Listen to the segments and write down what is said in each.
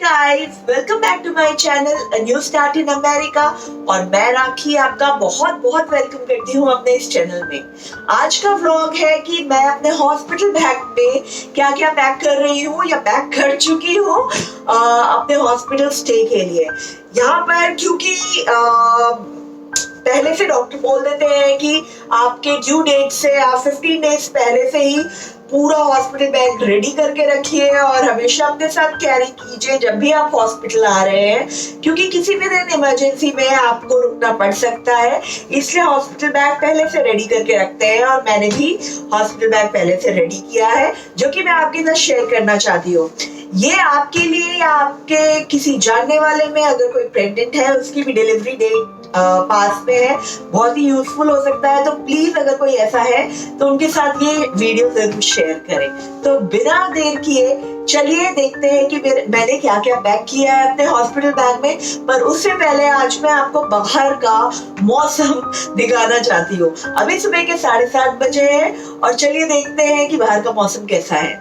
Guys, welcome back to my channel a new start in America. और मैं राखी आपका बहुत बहुत वेलकम करती हूँ अपने इस चैनल में। आज का व्लॉग है कि मैं अपने हॉस्पिटल बैग में क्या क्या पैक कर रही हूँ या पैक कर चुकी हूँ अपने हॉस्पिटल स्टे के लिए। यहाँ पर क्योंकि पहले से डॉक्टर बोल देते हैं कि आपके ड्यू डेट से आप 15 डेज पहले से ही पूरा हॉस्पिटल बैग रेडी करके रखिए और हमेशा अपने साथ कैरी कीजिए जब भी आप हॉस्पिटल आ रहे हैं, क्योंकि किसी भी दिन इमरजेंसी में आपको रुकना पड़ सकता है। इसलिए हॉस्पिटल बैग पहले से रेडी करके रखते हैं और मैंने भी हॉस्पिटल बैग पहले से रेडी किया है, जो कि मैं आपके साथ शेयर करना चाहती हूँ। ये आपके लिए या आपके किसी जानने वाले में अगर कोई प्रेग्नेंट है, उसकी भी डिलीवरी डेट पास में है, बहुत ही यूजफुल हो सकता है। तो प्लीज अगर कोई ऐसा है तो उनके साथ ये वीडियो जरूर शेयर करें। तो बिना देर किए चलिए देखते हैं कि मैंने क्या क्या पैक किया है अपने हॉस्पिटल बैग में। पर उससे पहले आज मैं आपको बाहर का मौसम दिखाना चाहती हूँ। अभी सुबह के 7:30 बजे हैं और चलिए देखते हैं कि बाहर का मौसम कैसा है।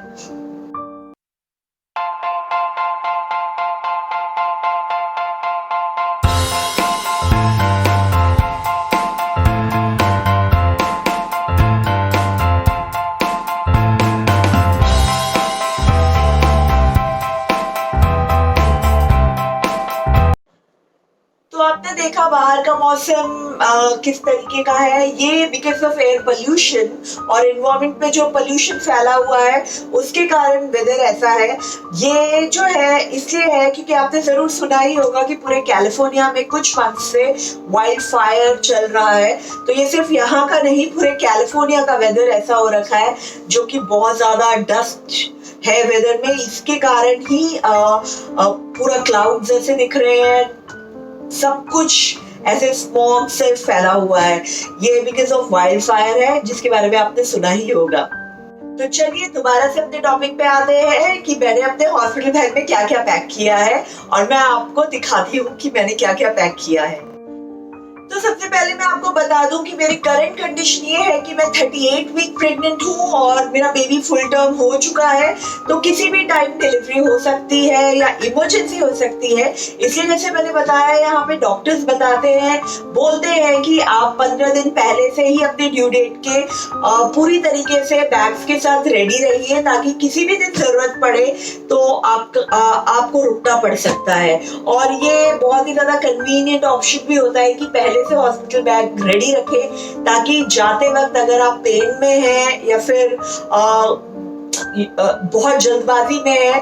तो आपने देखा बाहर का मौसम किस तरीके का है। ये बिकॉज ऑफ एयर पोल्यूशन और एनवायरमेंट में जो पोल्यूशन फैला हुआ है उसके कारण वेदर ऐसा है। ये जो है इसलिए है क्योंकि आपने जरूर सुना ही होगा कि पूरे कैलिफोर्निया में कुछ मंथ से वाइल्ड फायर चल रहा है। तो ये सिर्फ यहाँ का नहीं, पूरे कैलिफोर्निया का वेदर ऐसा हो रखा है, जो कि बहुत ज्यादा डस्ट है वेदर में। इसके कारण ही पूरा क्लाउड जैसे दिख रहे हैं, सब कुछ ऐसे स्मॉग से फैला हुआ है। ये बिकॉज ऑफ वाइल्ड फायर है, जिसके बारे में आपने सुना ही होगा। तो चलिए दोबारा से अपने टॉपिक पे आते हैं कि मैंने अपने हॉस्पिटल बैग में क्या क्या पैक किया है और मैं आपको दिखाती हूँ कि मैंने क्या क्या पैक किया है। तो सबसे पहले मैं आपको बता दूं कि मेरी करंट कंडीशन ये है कि मैं 38 वीक प्रेग्नेंट हूँ और मेरा बेबी फुल टर्म हो चुका है। तो किसी भी टाइम डिलीवरी हो सकती है या इमरजेंसी हो सकती है। इसलिए जैसे मैंने बताया, यहाँ पे डॉक्टर्स बताते हैं, बोलते हैं कि आप 15 दिन पहले से ही अपने ड्यू डेट के पूरी तरीके से बैग्स के साथ रेडी रहिए, ताकि किसी भी दिन जरूरत पड़े तो आपको रुकना पड़ सकता है। और ये बहुत ही ज्यादा कन्वीनियंट ऑप्शन भी होता है कि पहले से हॉस्पिटल बैग रेडी रखें, ताकि जाते वक्त अगर आप पेन में हैं या फिर बहुत जल्दबाजी में है,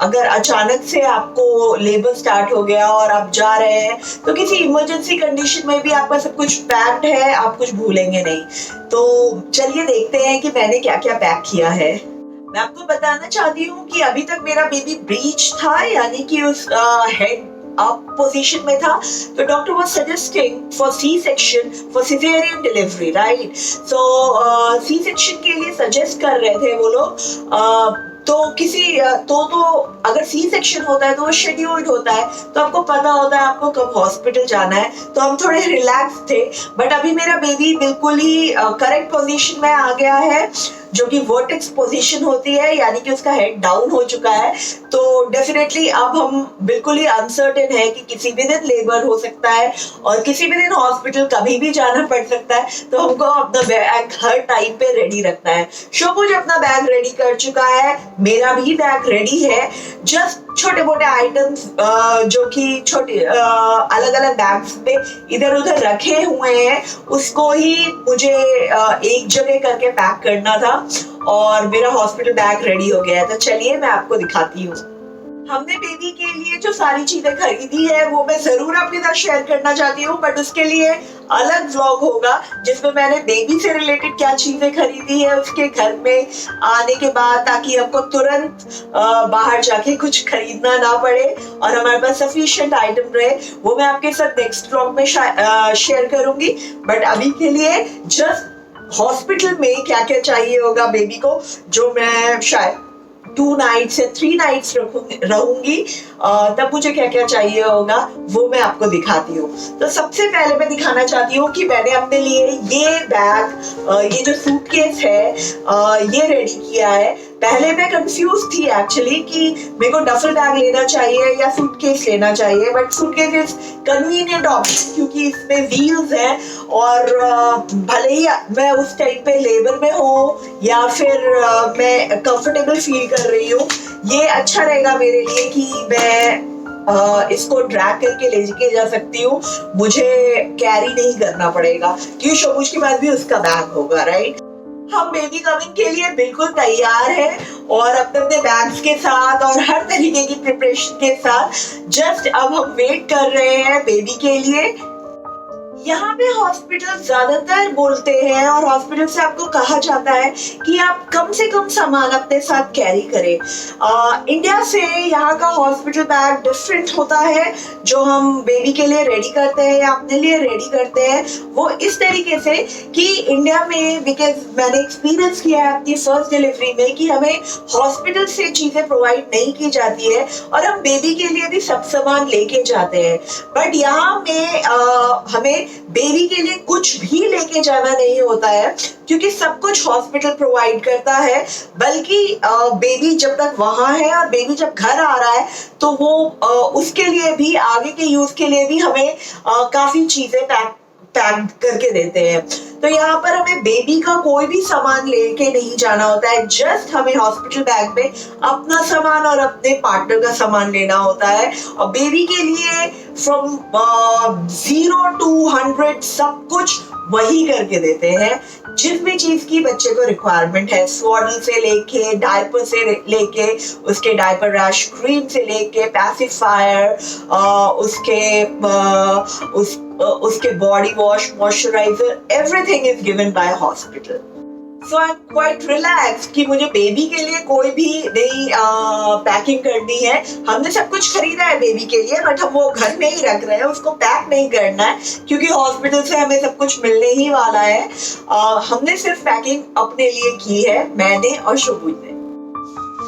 अगर अचानक से आपको लेबर स्टार्ट हो गया और आप जा रहे हैं, तो किसी इमरजेंसी कंडीशन में भी आपका सब कुछ पैक्ड है, आप कुछ भूलेंगे नहीं। तो चलिए देखते हैं कि मैंने क्या क्या पैक किया है। मैं आपको बताना चाहती हूँ कि अभी तक मेरा बेबी ब्रीच था, यानी कि उस हेड अप पोजीशन में था। तो doctor was suggesting for C section for caesarean delivery, right. So C section के लिए सजेस्ट कर रहे थे वो लोग। तो किसी तो अगर सी सेक्शन होता है तो वो शेड्यूल्ड होता है, तो आपको पता होता है आपको कब हॉस्पिटल जाना है। तो हम थोड़े रिलैक्स थे। बट अभी मेरा बेबी बिल्कुल ही करेक्ट पोजीशन में आ गया है, जो कि वर्टेक्स पोजीशन होती है, यानी कि उसका हेड डाउन हो चुका है। तो डेफिनेटली अब हम बिल्कुल ही अनसर्टेन है कि किसी भी दिन लेबर हो सकता है और किसी भी दिन हॉस्पिटल कभी भी जाना पड़ सकता है। तो हमको अपना बैग हर टाइम पे रेडी रखना है। शोभुज अपना बैग रेडी कर चुका है, मेरा भी बैग रेडी है। जस्ट छोटे मोटे आइटम्स जो कि छोटे अलग अलग बैग्स पे इधर उधर रखे हुए हैं, उसको ही मुझे एक जगह करके पैक करना था और मेरा हॉस्पिटल बैग रेडी हो गया है। तो चलिए मैं आपको दिखाती हूँ। हमने बेबी के लिए जो सारी चीजें खरीदी है वो मैं जरूर आपके साथ शेयर करना चाहती हूँ, बट उसके लिए अलग व्लॉग होगा जिसमें मैंने बेबी से रिलेटेड क्या चीजें खरीदी है उसके घर में आने के बाद, ताकि आपको तुरंत बाहर जाके कुछ खरीदना ना पड़े और हमारे पास सफिशिएंट आइटम रहे। वो मैं आपके साथ नेक्स्ट व्लॉग में शेयर करूंगी। बट अभी के लिए जस्ट हॉस्पिटल में क्या क्या चाहिए होगा बेबी को, जो मैं शायद 2 नाइट्स या 3 नाइट्स रहूंगी, तब मुझे क्या क्या चाहिए होगा वो मैं आपको दिखाती हूँ। तो सबसे पहले मैं दिखाना चाहती हूँ कि मैंने अपने लिए ये बैग, ये जो सूटकेस है, ये रेडी किया है। पहले मैं कंफ्यूज थी एक्चुअली कि मेरे को डफल बैग लेना चाहिए या सूटकेस लेना चाहिए, but suitcase is convenient option क्योंकि इसमें व्हील्स हैं और भले ही मैं उस टाइम पे लेबर में हूँ या फिर मैं कंफर्टेबल फील कर रही हूँ, ये अच्छा रहेगा मेरे लिए कि मैं इसको ड्रैग करके लेके जा सकती हूँ, मुझे कैरी नहीं करना पड़ेगा क्योंकि शोबूज के बाद भी उसका बैग होगा, राइट। हम बेबी कमिंग के लिए बिल्कुल तैयार हैं और अपने अपने बैग्स के साथ और हर तरीके की प्रिपरेशन के साथ जस्ट अब हम वेट कर रहे हैं बेबी के लिए। यहाँ पे हॉस्पिटल ज्यादातर बोलते हैं और हॉस्पिटल से आपको कहा जाता है कि आप कम से कम सामान अपने साथ कैरी करें। इंडिया से यहाँ का हॉस्पिटल बैग डिफरेंट होता है, जो हम बेबी के लिए रेडी करते हैं या अपने लिए रेडी करते हैं वो इस तरीके से कि इंडिया में, बिकॉज मैंने एक्सपीरियंस किया है अपनी फर्स्ट डिलीवरी में कि हमें हॉस्पिटल से चीजें प्रोवाइड नहीं की जाती है और हम बेबी के लिए भी सब सामान लेके जाते हैं, बट यहाँ में हमें बेबी के लिए कुछ भी लेके जाना नहीं होता है क्योंकि सब कुछ हॉस्पिटल प्रोवाइड करता है। बल्कि बेबी जब तक वहां है और बेबी जब घर आ रहा है तो वो उसके लिए भी, आगे के यूज के लिए भी हमें काफी चीजें पैक करके देते हैं। तो यहाँ पर हमें बेबी का कोई भी सामान लेके नहीं जाना होता है, जस्ट हमें हॉस्पिटल बैग में अपना सामान और अपने पार्टनर का सामान लेना होता है। और बेबी के लिए फ्रॉम 0 to 100 सब कुछ वही करके देते हैं, जिस भी चीज की बच्चे को रिक्वायरमेंट है, स्वॉडल से लेके डायपर से लेके उसके डायपर रैश क्रीम से लेके पैसिफायर, उसके body wash, moisturiser, everything is given by hospital. So I am quite relaxed कि मुझे बेबी के लिए कोई भी नई पैकिंग करनी है। हमने सब कुछ खरीदा है बेबी के लिए, बट हम वो घर में ही रख रहे हैं, उसको पैक नहीं करना है क्योंकि हॉस्पिटल से हमें सब कुछ मिलने ही वाला है। हमने सिर्फ पैकिंग अपने लिए की है, मैंने और शोबूज ने।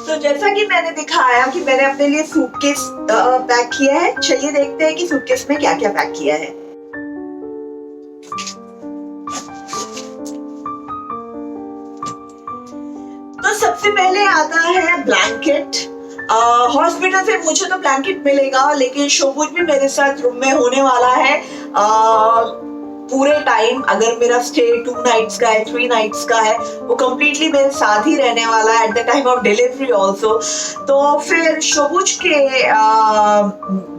तो जैसा कि मैंने दिखाया कि मैंने अपने लिए सूटकेस पैक किया है, चलिए देखते हैं कि सूटकेस में क्या क्या पैक किया है। तो सबसे पहले आता है ब्लैंकेट। हॉस्पिटल से मुझे तो ब्लैंकेट मिलेगा, लेकिन शोबूज भी मेरे साथ रूम में होने वाला है पूरे टाइम। अगर मेरा स्टे 2 नाइट्स का है, 3 नाइट्स का है, वो कंप्लीटली मेरे साथ ही रहने वाला है at the time of delivery also. तो फिर शोबूज के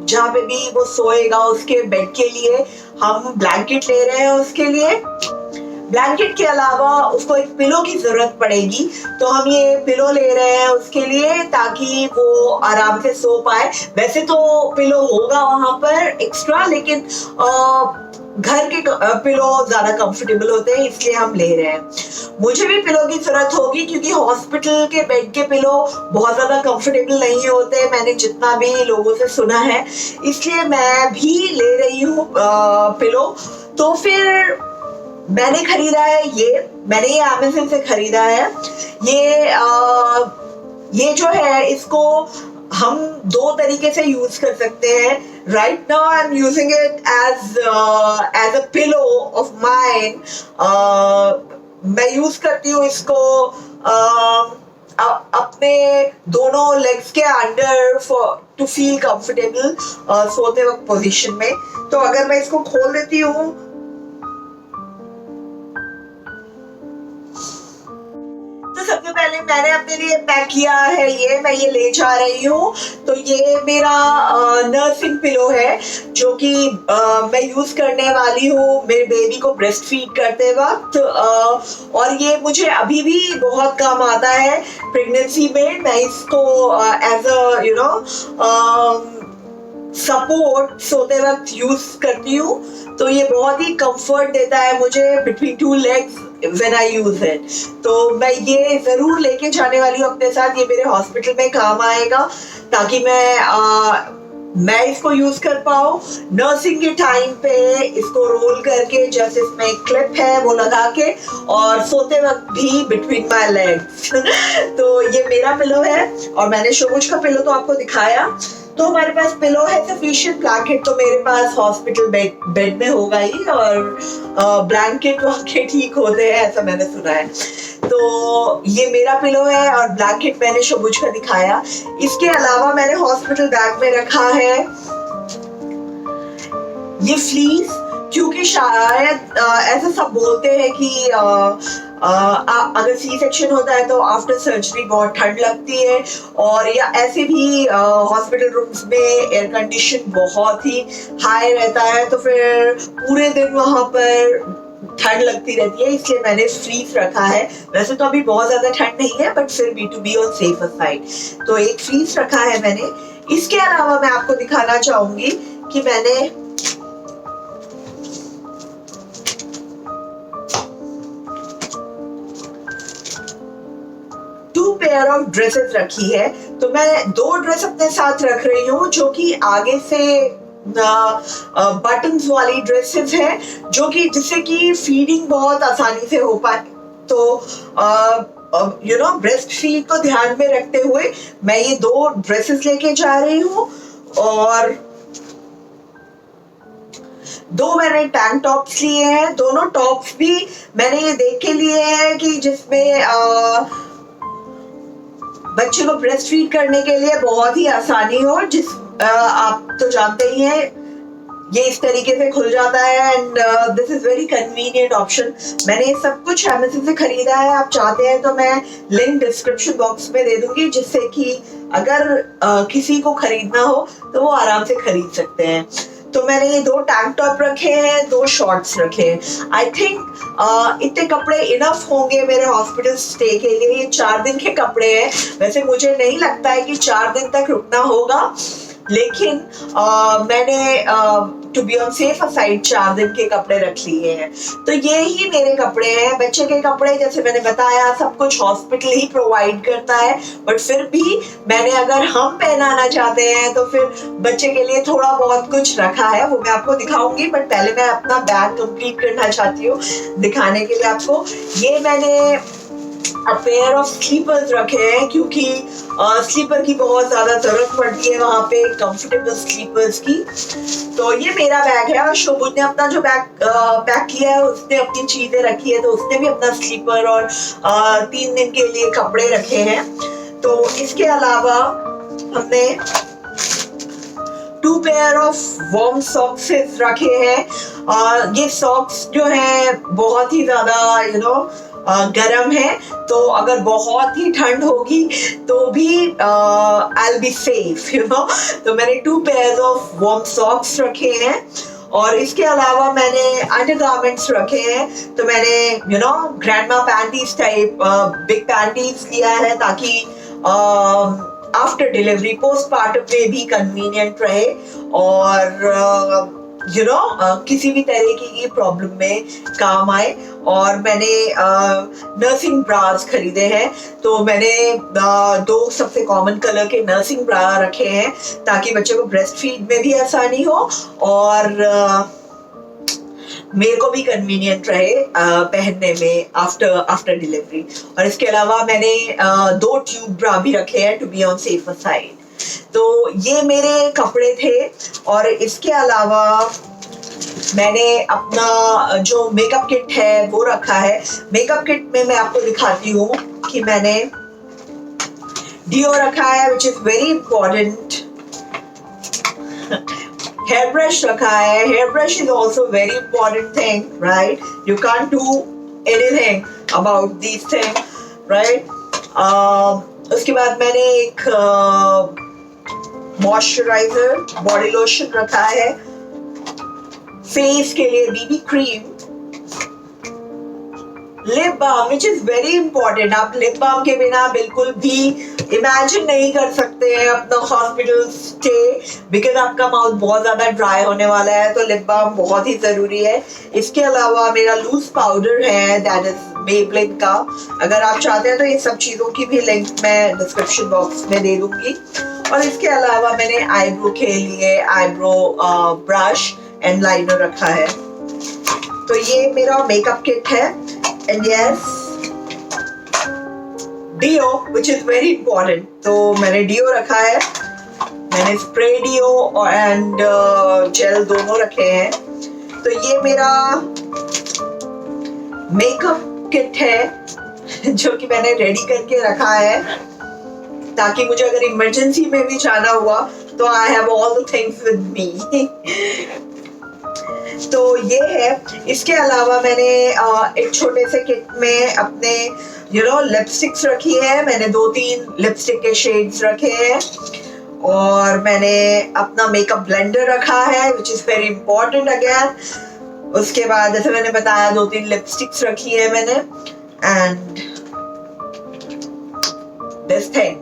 जहाँ पे भी वो सोएगा उसके बेड के लिए हम ब्लैंकेट ले रहे हैं उसके लिए। ब्लैंकेट के अलावा उसको एक पिलो की जरूरत पड़ेगी, तो हम ये पिलो ले रहे हैं उसके लिए ताकि वो आराम से सो पाए। वैसे तो पिलो होगा वहां पर एक्स्ट्रा, लेकिन घर के पिलो ज्यादा कंफर्टेबल होते हैं, इसलिए हम ले रहे हैं। मुझे भी पिलो की जरूरत होगी क्योंकि हॉस्पिटल के बेड के पिलो बहुत ज्यादा कंफर्टेबल नहीं होते, मैंने जितना भी लोगों से सुना है, इसलिए मैं भी ले रही हूँ पिलो। तो फिर मैंने खरीदा है मैंने ये अमेज़न से खरीदा है। ये जो है इसको हम 2 तरीके से यूज कर सकते हैं। Right now I am using it as a pillow of mine. मैं यूज करती हूँ इसको अपने दोनों लेग्स के अंडर टू फील कंफर्टेबल सोते वक्त पोजीशन में। तो अगर मैं इसको खोल देती हूँ तो सबसे पहले मैंने अपने लिए पैक किया है मैं ये ले जा रही हूँ। तो ये मेरा नर्सिंग पिलो है जो कि मैं यूज करने वाली हूँ मेरे बेबी को ब्रेस्ट फीड करते वक्त, और ये मुझे अभी भी बहुत काम आता है प्रेगनेंसी में। मैं इसको एज अ सपोर्ट सोते वक्त यूज करती हूँ, तो ये बहुत ही कंफर्ट देता है मुझे between 2 legs when I use it। तो मैं ये जरूर लेके जाने वाली हूँ अपने साथ, ये मेरे हॉस्पिटल में काम आएगा ताकि मैं इसको यूज कर पाऊँ नर्सिंग के टाइम पे। इसको रोल करके जैसे इसमें एक क्लिप है वो लगा के, और सोते वक्त भी बिटवीन माय लेग्स। तो ये मेरा पिलो है और मैंने शोबूज का पिलो तो आपको दिखाया। तो हमारे पास पिलो है सफिशिएंट, ब्लैंकेट तो मेरे पास हॉस्पिटल बेड में होगा ही, और ब्लैंकेट वहाँ के ठीक होते हैं ऐसा मैंने सुना है। तो ये मेरा पिलो है और ब्लैंकेट मैंने शोबुज का दिखाया। इसके अलावा मैंने हॉस्पिटल बैग में रखा है ये फ्लीस, क्योंकि शायद ऐसा सब बोलते हैं कि अगर सी सेक्शन होता है तो आफ्टर सर्जरी बहुत ठंड लगती है, और या ऐसे भी हॉस्पिटल रूम्स में एयर कंडीशन बहुत ही हाई रहता है, तो फिर पूरे दिन वहां पर ठंड लगती रहती है, इसलिए मैंने फ्रीज रखा है। वैसे तो अभी बहुत ज्यादा ठंड नहीं है, बट फिर भी to be on safer side तो एक फ्रीज रखा है मैंने। इसके अलावा मैं आपको दिखाना चाहूंगी कि मैंने पेयर ऑफ ड्रेसेस रखी है। तो मैं 2 ड्रेस अपने साथ रख रही हूँ जो कि आगे से बटन्स वाली ड्रेसेस है, जो कि जिससे कि फीडिंग बहुत आसानी से हो पाए। तो यू नो ब्रेस्ट फीड को ध्यान में रखते हुए मैं ये 2 ड्रेसेस लेके जा रही हूँ, और 2 मैंने टैंक टॉप्स लिए हैं। दोनों टॉप्स भी मैंने ये देख के लिए हैं कि जिसमें बच्चे को ब्रेस्ट फीड करने के लिए बहुत ही आसानी हो। आप तो जानते ही हैं ये इस तरीके से खुल जाता है, and this is very convenient option. मैंने सब कुछ अमेज़न से खरीदा है। आप चाहते हैं तो मैं लिंक डिस्क्रिप्शन बॉक्स में दे दूंगी, जिससे कि अगर किसी को खरीदना हो तो वो आराम से खरीद सकते हैं। तो मैंने ये 2 टैंक टॉप रखे हैं, 2 शॉर्ट्स रखे हैं। आई थिंक इतने कपड़े इनफ होंगे मेरे हॉस्पिटल स्टे के लिए। ये 4 दिन के कपड़े हैं। वैसे मुझे नहीं लगता है कि 4 दिन तक रुकना होगा, लेकिन मैंने to be on safe side 4 दिन के कपड़े रख लिए हैं। तो ये ही मेरे कपड़े हैं। बच्चे के कपड़े जैसे मैंने बताया सब कुछ हॉस्पिटल ही प्रोवाइड करता है, बट फिर भी मैंने अगर हम पहनाना चाहते हैं तो फिर बच्चे के लिए थोड़ा बहुत कुछ रखा है, वो मैं आपको दिखाऊंगी। बट पहले मैं अपना बैग कंप्लीट करना चाहती हूँ दिखाने के लिए आपको। ये मैंने पेयर ऑफ स्लीपर्स रखे हैं, क्योंकि स्लीपर की बहुत ज्यादा जरूरत पड़ती है वहां पे, कंफर्टेबल स्लीपर्स की। तो ये मेरा बैग है, और शोबुज ने अपना जो बैग पैक किया है उसने अपनी चीजें रखी है, तो उसने भी अपना स्लीपर और 3 दिन के लिए कपड़े रखे हैं। तो इसके अलावा हमने 2 पेयर ऑफ वार्म सॉक्स रखे हैं। ये सॉक्स जो है बहुत ही ज्यादा गरम है, तो अगर बहुत ही ठंड होगी तो भी आई विल बी सेफ तो मैंने 2 पेयर्स ऑफ वार्म सॉक्स रखे हैं। और इसके अलावा मैंने अंडरगारमेंट्स रखे हैं। तो मैंने grandma panties type big panties लिया है, ताकि आफ्टर डिलीवरी पोस्टमार्टम में भी कन्वीनियंट रहे, और किसी भी तरह की प्रॉब्लम में काम आए। और मैंने नर्सिंग ब्रास खरीदे हैं। तो मैंने 2 सबसे कॉमन कलर के नर्सिंग ब्रा रखे हैं, ताकि बच्चे को ब्रेस्ट फीड में भी आसानी हो और मेरे को भी कन्वीनियंट रहे पहनने में आफ्टर डिलीवरी। और इसके अलावा मैंने 2 ट्यूब ब्रा भी रखे हैं to be on safer side. तो ये मेरे कपड़े थे। और इसके अलावा मैंने अपना जो मेकअप किट है वो रखा है। मेकअप किट में मैं आपको दिखाती हूँ कि मैंने डियो रखा है, which is very important. Hair brush रखा है। Hair brush is also very important thing, right? You can't do anything about this thing, right? उसके बाद मैंने एक मॉइस्चराइजर बॉडी लोशन रखा है। फेस के लिए BB cream, lip balm which is very important. आप लिप बाम के बिना बिल्कुल भी इमेजिन नहीं कर सकते हैं अपना हॉस्पिटल स्टे, बिकॉज आपका माउथ बहुत ज्यादा ड्राई होने वाला है, तो लिप बाम बहुत ही जरूरी है। इसके अलावा मेरा लूज पाउडर है, दैट इज मेबलिन का। अगर आप चाहते हैं तो ये सब चीजों की भी लिंक मैं डिस्क्रिप्शन बॉक्स में दे दूंगी। और इसके अलावा मैंने आईब्रो के लिए आईब्रो ब्रश एंड लाइनर रखा है। तो ये मेरा मेकअप किट है। And yes, deo which is very important. तो मैंने डियो रखा है। मैंने स्प्रे डियो और एंड जेल दोनों रखे हैं। तो ये मेरा मेकअप किट है। जो कि मैंने रेडी करके रखा है ताकि मुझे अगर इमरजेंसी में भी जाना हुआ तो I have all the things with me. तो ये है। इसके अलावा मैंने एक छोटे से किट में अपने लिपस्टिक्स रखी है। मैंने 2-3 लिपस्टिक के शेड्स रखे हैं और मैंने अपना मेकअप ब्लेंडर रखा है which is very important again. उसके बाद जैसे मैंने बताया 2-3 लिपस्टिक्स रखी है मैंने and this thing,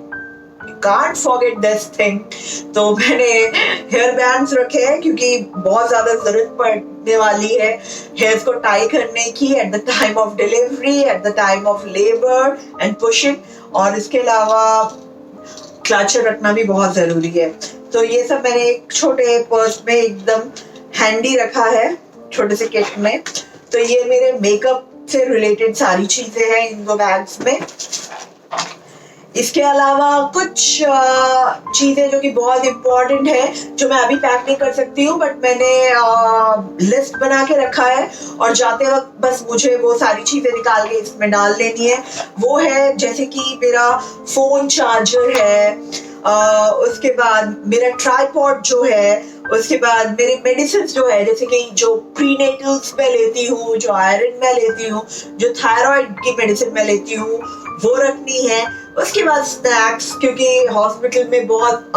can't forget this thing. तो मैंने हेयर बैंड्स रखे हैं क्योंकि बहुत ज्यादा जरूरत पड़ने वाली है हेयर्स को टाई करने की at the time of delivery, at the time of labour and pushing. और इसके अलावा क्लचर रखना भी बहुत जरूरी है। तो ये सब मैंने एक छोटे पर्स में एकदम हैंडी रखा है छोटे से किट में। तो ये मेरे मेकअप से रिलेटेड सारी चीजें हैं इन 2 बैग्स में। इसके अलावा कुछ चीजें जो कि बहुत इंपॉर्टेंट है जो मैं अभी पैक नहीं कर सकती हूँ बट मैंने लिस्ट बना के रखा है और जाते वक्त बस मुझे वो सारी चीजें निकाल के इसमें डाल लेनी है। वो है जैसे कि मेरा फोन चार्जर है, उसके बाद मेरा ट्राइपॉड जो है, उसके बाद मेरे मेडिसिन जो है जैसे कि जो प्रीनेटल्स में लेती हूँ, जो आयरन में लेती हूँ, जो थायराइड की मेडिसिन में लेती हूँ वो रखनी है। उसके बाद स्नैक्स, क्योंकि हॉस्पिटल में बहुत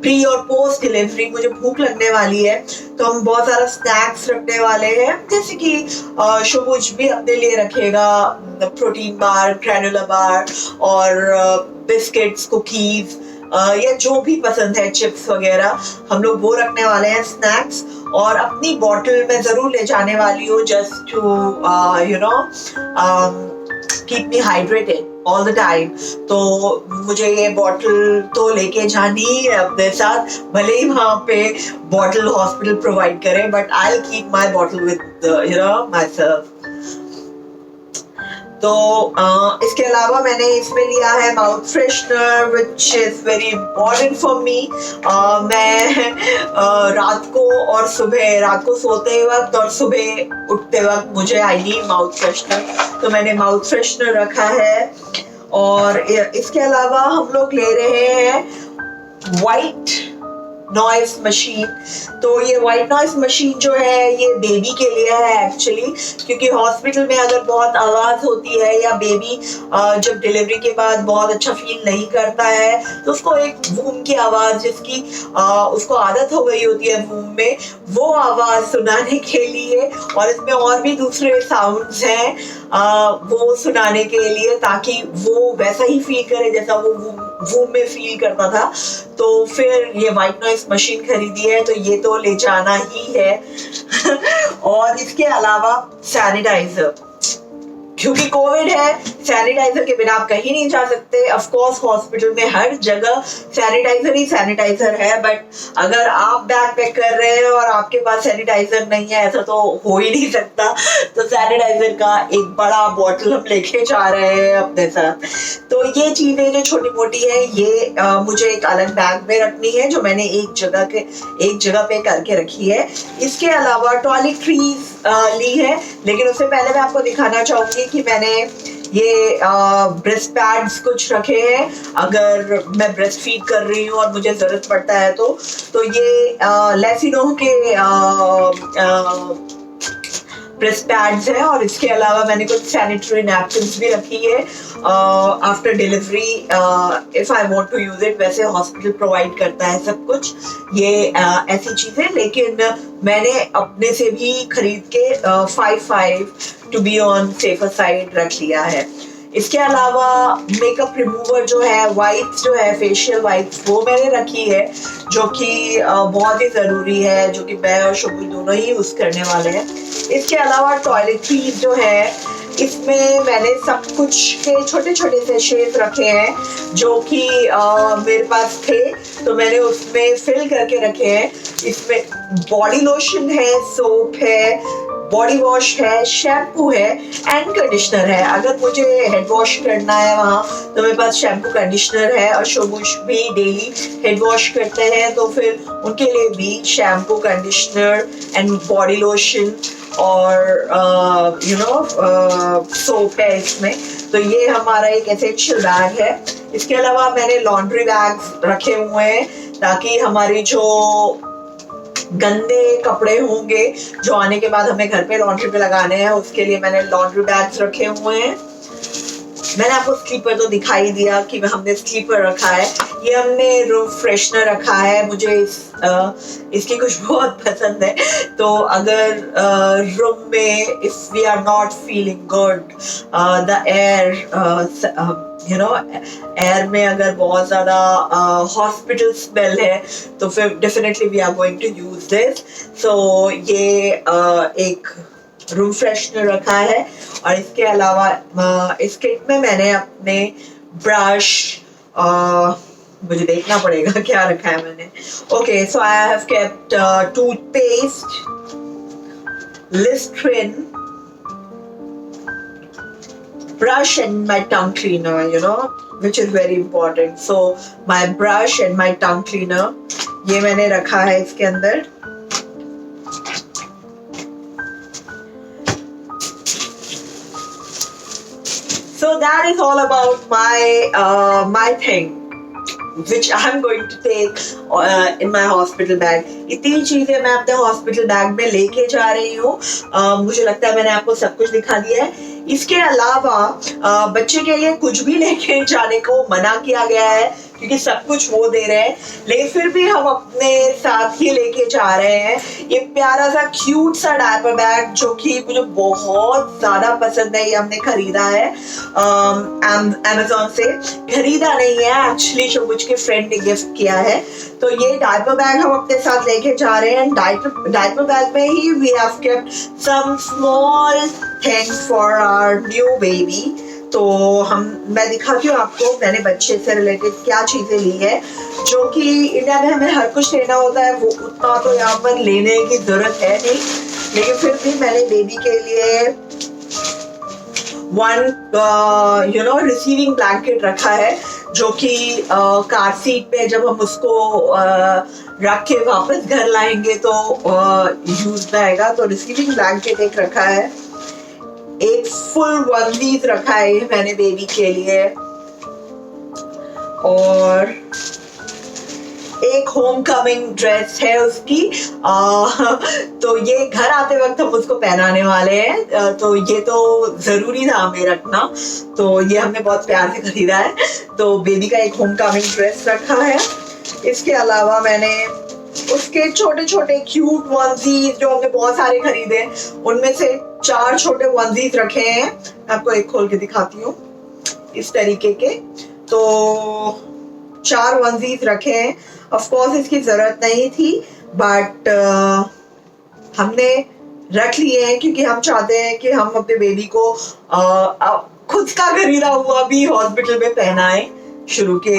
प्री और पोस्ट डिलीवरी मुझे भूख लगने वाली है तो हम बहुत सारा स्नैक्स रखने वाले हैं। जैसे कि शुभुज भी अपने लिए रखेगा प्रोटीन बार, ग्रैनुला बार और बिस्किट्स, कुकीज या जो भी पसंद है, चिप्स वगैरह, हम लोग वो रखने वाले हैं स्नैक्स। और अपनी बॉटल में जरूर ले जाने वाली हूँ just to keep me hydrated all the time. तो मुझे ये बॉटल तो लेके जानी है अपने साथ, भले ही वहाँ पे बॉटल हॉस्पिटल प्रोवाइड करे but I will keep my bottle with my self. तो इसके अलावा मैंने इसमें लिया है mouth freshener which is very important for me. मैं रात को और सुबह, रात को सोते वक्त और सुबह उठते वक्त मुझे आई नीड माउथ फ्रेशनर, तो मैंने माउथ फ्रेशनर रखा है। और इसके अलावा हम लोग ले रहे हैं व्हाइट नॉइज मशीन। तो ये व्हाइट नॉइज मशीन जो है ये बेबी के लिए है एक्चुअली, क्योंकि हॉस्पिटल में अगर बहुत आवाज होती है या बेबी जब डिलीवरी के बाद बहुत अच्छा फील नहीं करता है तो उसको एक वूम की आवाज, जिसकी उसको आदत हो गई होती है वूम में, वो आवाज सुनाने के लिए, और इसमें और भी दूसरे साउंड्स हैं वो सुनाने के लिए, ताकि वो वैसा ही फील करे जैसा वो वूम में फील करता था। तो फिर ये व्हाइट नॉइज मशीन खरीदी है, तो ये तो ले जाना ही है। और इसके अलावा सैनिटाइजर, क्योंकि कोविड है, सैनिटाइजर के बिना आप कहीं नहीं जा सकते। ऑफ कोर्स हॉस्पिटल में हर जगह सैनिटाइजर ही सैनिटाइजर है, बट अगर आप बैग पैक कर रहे हैं और आपके पास सैनिटाइजर नहीं है, ऐसा तो हो ही नहीं सकता। तो सैनिटाइजर का एक बड़ा बॉटल हम लेके जा रहे हैं अपने साथ। तो ये चीजें जो छोटी मोटी है ये मुझे एक अलग बैग में रखनी है, जो मैंने एक जगह पे करके रखी है। इसके अलावा टॉयलेटरीज ली है, लेकिन उससे पहले मैं आपको दिखाना चाहूंगी कि मैंने ये ब्रेस्ट पैड्स कुछ रखे हैं अगर मैं ब्रेस्ट फीड कर रही हूँ और मुझे जरूरत पड़ता है तो ये लेसिनो के ब्रेस्ट पैड्स है। और इसके अलावा मैंने कुछ सैनिटरी नैपकिन्स भी रखी है after delivery if I want to use it. वैसे हॉस्पिटल प्रोवाइड करता है सब कुछ ये ऐसी चीजें, लेकिन मैंने अपने से भी खरीद के 5 to be on safer side रख लिया है। इसके अलावा मेकअप रिमूवर जो है, वाइप्स जो है, फेशियल वाइप्स, वो मैंने रखी है, जो कि बहुत ही ज़रूरी है, जो कि मैं और शुभु दोनों ही यूज़ करने वाले हैं। इसके अलावा टॉयलेटरीज जो है, इसमें मैंने सब कुछ के छोटे छोटे से शेड्स रखे हैं जो कि मेरे पास थे, तो मैंने उसमें फिल करके रखे हैं। इसमें बॉडी लोशन है, सोप है, बॉडी वॉश है, शैम्पू है एंड कंडीशनर है। अगर मुझे हेड वॉश करना है वहाँ तो मेरे पास शैम्पू कंडीशनर है, और शुभुश भी डेली हेड वॉश करते हैं तो फिर उनके लिए भी shampoo conditioner and body lotion और सोप है इसमें। तो ये हमारा एक एसेंशियल बैग है। इसके अलावा मैंने लॉन्ड्री बैग्स रखे हुए हैं ताकि हमारी जो गंदे कपड़े होंगे जो आने के बाद हमें घर पे लॉन्ड्री पे लगाने हैं, उसके लिए मैंने लॉन्ड्री बैग्स रखे हुए हैं। मैंने आपको स्लीपर तो दिखाई दिया कि हमने स्लीपर रखा है। ये हमने रूम फ्रेशनर रखा है, मुझे इसकी खुशबू बहुत पसंद है। तो अगर रूम में if we are not feeling good, the air air में अगर बहुत ज्यादा हॉस्पिटल स्मेल है तो फिर definitely we are going to use this. So ये एक रूम फ्रेशनर रखा है। और इसके अलावा इस किट में मैंने अपने ब्रश, मुझे देखना पड़ेगा क्या रखा है मैंने। Okay, so I have kept toothpaste, Listerine, brush and my tongue cleaner, which is very important. So my brush and my tongue cleaner, ये मैंने रखा है इसके अंदर। So that is all about my thing which I am going to take in my hospital bag. इतनी चीजें मैं अपने हॉस्पिटल बैग में लेके जा रही हूँ। मुझे लगता है मैंने आपको सब कुछ दिखा दिया है। इसके अलावा बच्चे के लिए कुछ भी लेके जाने को मना किया गया है क्योंकि सब कुछ वो दे रहे हैं, लेकिन फिर भी हम अपने साथ ही लेके जा रहे हैं ये प्यारा सा क्यूट सा डायपर बैग जो कि मुझे बहुत ज्यादा पसंद है। ये हमने खरीदा है Amazon से, खरीदा नहीं है एक्चुअली, जो मुझके फ्रेंड ने गिफ्ट किया है। तो ये डायपर बैग हम अपने साथ लेके जा रहे हैं। डायपर बैग में ही we have kept some small things for our new baby. तो मैं दिखाती हूँ आपको मैंने बच्चे से रिलेटेड क्या चीजें ली है। जो कि इंडिया में हमें हर कुछ लेना होता है, वो उतना तो यहाँ पर लेने की जरूरत है नहीं, लेकिन फिर भी मैंने बेबी के लिए रिसीविंग ब्लैंकेट रखा है जो कि कार सीट पे जब हम उसको रख के वापस घर लाएंगे तो यूज में आएगा। तो रिसीविंग ब्लैंकेट एक रखा है, एक फुल वनपीस रखा है मैंने बेबी के लिए, और एक होम कमिंग ड्रेस है उसकी। तो ये घर आते वक्त हम उसको पहनाने वाले हैं, तो ये तो जरूरी था हमें रखना, तो ये हमने बहुत प्यार से खरीदा है। तो बेबी का एक होम कमिंग ड्रेस रखा है। इसके अलावा मैंने उसके छोटे छोटे क्यूट वनसीज जो हमने बहुत सारे खरीदे, उनमें से 4 छोटे वनसीज रखे हैं। आपको एक खोल के दिखाती हूँ इस तरीके के। तो 4 वनसीज रखे हैं। ऑफ कोर्स इसकी जरूरत नहीं थी, बट हमने रख लिए हैं क्योंकि हम चाहते हैं कि हम अपने बेबी को खुद का खरीदा हुआ भी हॉस्पिटल में पहनाएं शुरू के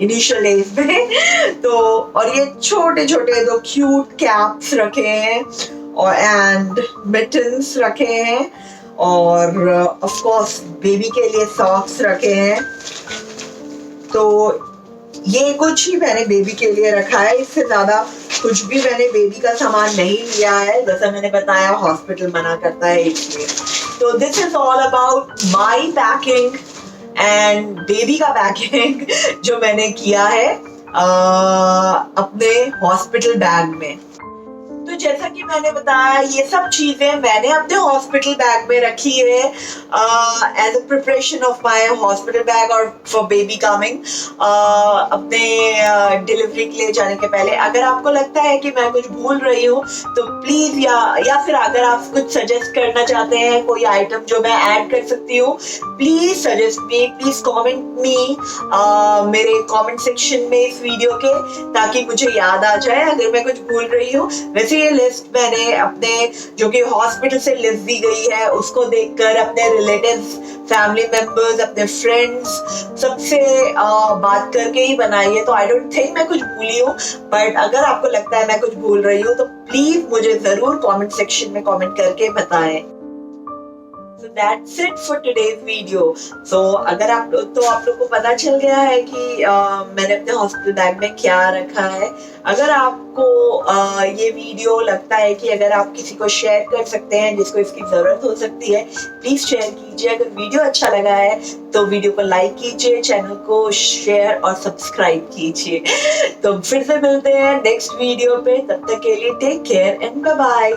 इनिशियल डेज में। तो और ये छोटे छोटे 2 क्यूट कैप्स रखे हैं और एंड मिटन्स रखे हैं, और ऑफ कोर्स बेबी के लिए सॉक्स रखे हैं। तो ये कुछ ही मैंने बेबी के लिए रखा है, इससे ज्यादा कुछ भी मैंने बेबी का सामान नहीं लिया है, जैसा मैंने बताया हॉस्पिटल मना करता है इसलिए। तो this is all about my packing and baby का पैकिंग जो मैंने किया है अपने हॉस्पिटल बैग में। तो जैसा कि मैंने बताया ये सब चीजें मैंने अपने हॉस्पिटल बैग में रखी है as a preparation of my hospital bag और फॉर बेबी कमिंग, अपने डिलीवरी के लिए जाने के पहले। अगर आपको लगता है कि मैं कुछ भूल रही हूँ तो प्लीज या फिर अगर आप कुछ सजेस्ट करना चाहते हैं कोई आइटम जो मैं ऐड कर सकती हूँ, please suggest me, please comment me मेरे कमेंट सेक्शन में इस वीडियो के, ताकि मुझे याद आ जाए अगर मैं कुछ भूल रही हूँ। वैसे ये लिस्ट मैंने अपने जो कि हॉस्पिटल से लिस्ट दी गई है उसको देखकर अपने रिलेटिव्स, फैमिली मेंबर्स, अपने फ्रेंड्स सबसे बात करके ही बनाई है। तो आई डोंट थिंक मैं कुछ भूली हूँ, बट अगर आपको लगता है मैं कुछ भूल रही हूँ तो प्लीज मुझे जरूर कमेंट सेक्शन में कमेंट करके बताएं। So that's it for today's video. So अगर आप लोग को पता चल गया है कि मैंने अपने हॉस्पिटल बैग में क्या रखा है। अगर आपको ये वीडियो लगता है कि अगर आप किसी को शेयर कर सकते हैं जिसको इसकी जरूरत हो सकती है, प्लीज शेयर कीजिए। अगर वीडियो अच्छा लगा है तो वीडियो को लाइक कीजिए, चैनल को शेयर और सब्सक्राइब कीजिए। तो फिर से मिलते हैं नेक्स्ट वीडियो पे, तब तक के लिए take care and bye bye.